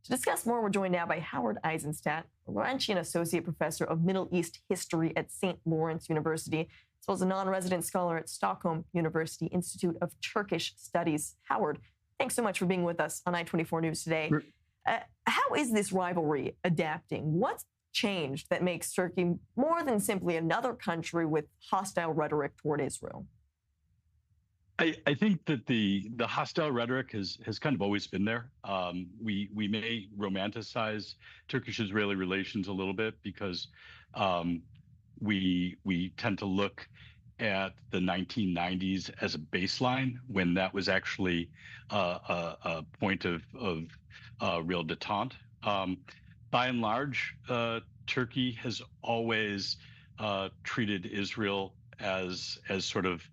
To discuss more, we're joined now by Howard Eissenstat, a Laurentian Associate Professor of Middle East History at St. Lawrence University, as well as a non-resident scholar at Stockholm University Institute of Turkish Studies. Howard, thanks so much for being with us on I24 News today. How is this rivalry adapting? What's changed that makes Turkey more than simply another country with hostile rhetoric toward Israel? I think that the hostile rhetoric has kind of always been there. We may romanticize Turkish-Israeli relations a little bit because we tend to look at the 1990s as a baseline when that was actually a point of real détente. By and large, Turkey has always treated Israel as sort of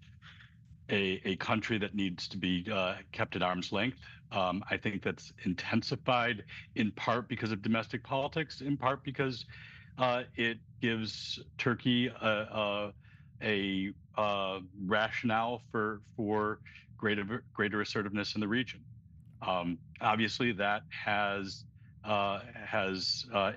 a country that needs to be kept at arm's length. I think that's intensified in part because of domestic politics, in part because it gives Turkey a rationale for greater assertiveness in the region. Obviously, that has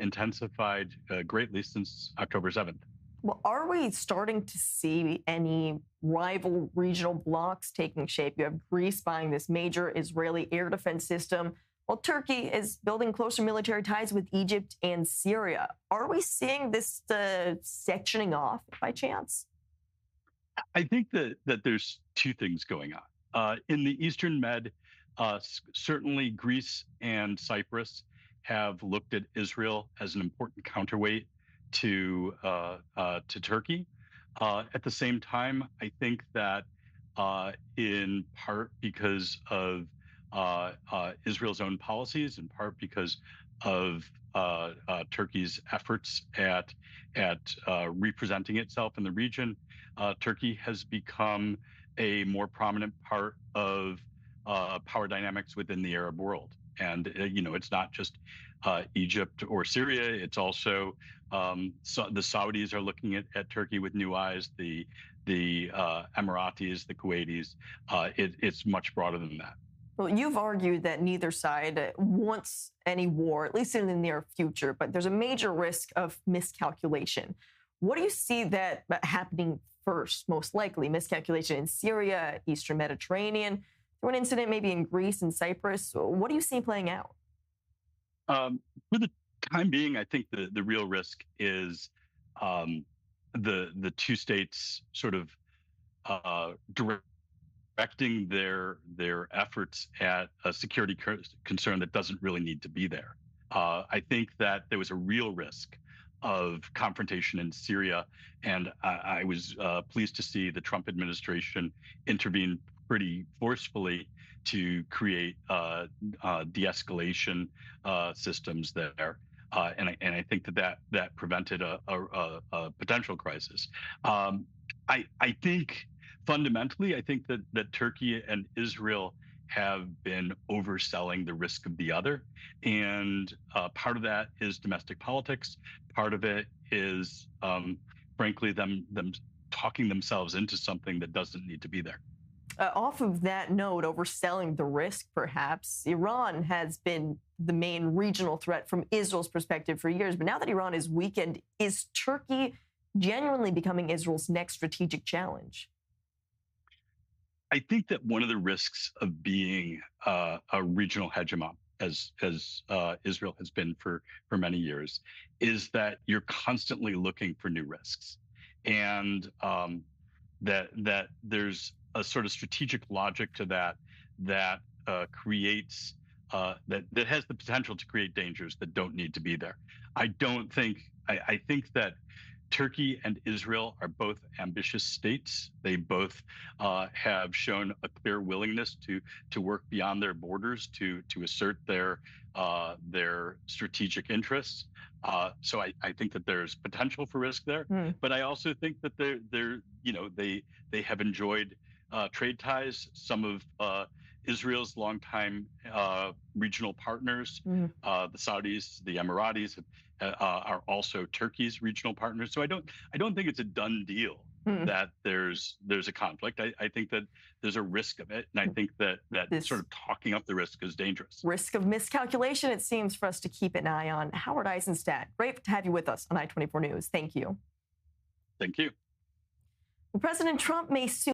intensified greatly since October 7th. Well, are we starting to see any rival regional blocs taking shape? You have Greece buying this major Israeli air defense system, while Turkey is building closer military ties with Egypt and Syria. Are we seeing this sectioning off by chance? I think that there's two things going on. In the Eastern Med, certainly Greece and Cyprus have looked at Israel as an important counterweight to Turkey. At the same time, I think that in part because of Israel's own policies, in part because of Turkey's efforts at representing itself in the region, Turkey has become a more prominent part of power dynamics within the Arab world. And it's not just Egypt or Syria. It's also the Saudis are looking at Turkey with new eyes. The Emiratis, the Kuwaitis. It's much broader than that. Well, you've argued that neither side wants any war, at least in the near future, but there's a major risk of miscalculation. What do you see that happening first, most likely? Miscalculation in Syria, Eastern Mediterranean, through an incident maybe in Greece and Cyprus. What do you see playing out? For the time being, I think the real risk is the two states sort of directing their efforts at a security concern that doesn't really need to be there. I think that there was a real risk of confrontation in Syria, and I was pleased to see the Trump administration intervene pretty forcefully to create de-escalation systems there. And I think that prevented a potential crisis. I think fundamentally, I think that Turkey and Israel have been overselling the risk of the other. And part of that is domestic politics. Part of it is, frankly, them talking themselves into something that doesn't need to be there. Off of that note, overselling the risk, perhaps, Iran has been the main regional threat from Israel's perspective for years. But now that Iran is weakened, is Turkey genuinely becoming Israel's next strategic challenge? I think that one of the risks of being a regional hegemon, as Israel has been for many years, is that you're constantly looking for new risks, and that there's a sort of strategic logic to that creates that has the potential to create dangers that don't need to be there. I think that Turkey and Israel are both ambitious states. They both have shown a clear willingness to work beyond their borders to assert their strategic interests. So I think that there's potential for risk there. But I also think that they have enjoyed trade ties. Some of Israel's longtime regional partners, the Saudis, the Emiratis, are also Turkey's regional partners. So I don't think it's a done deal that there's a conflict. I think that there's a risk of it, and I think that This sort of talking up the risk is dangerous. risk of miscalculation, it seems, for us to keep an eye on. Howard Eissenstat, great to have you with us on I24 News. Thank you. Thank you. Well, President Trump may soon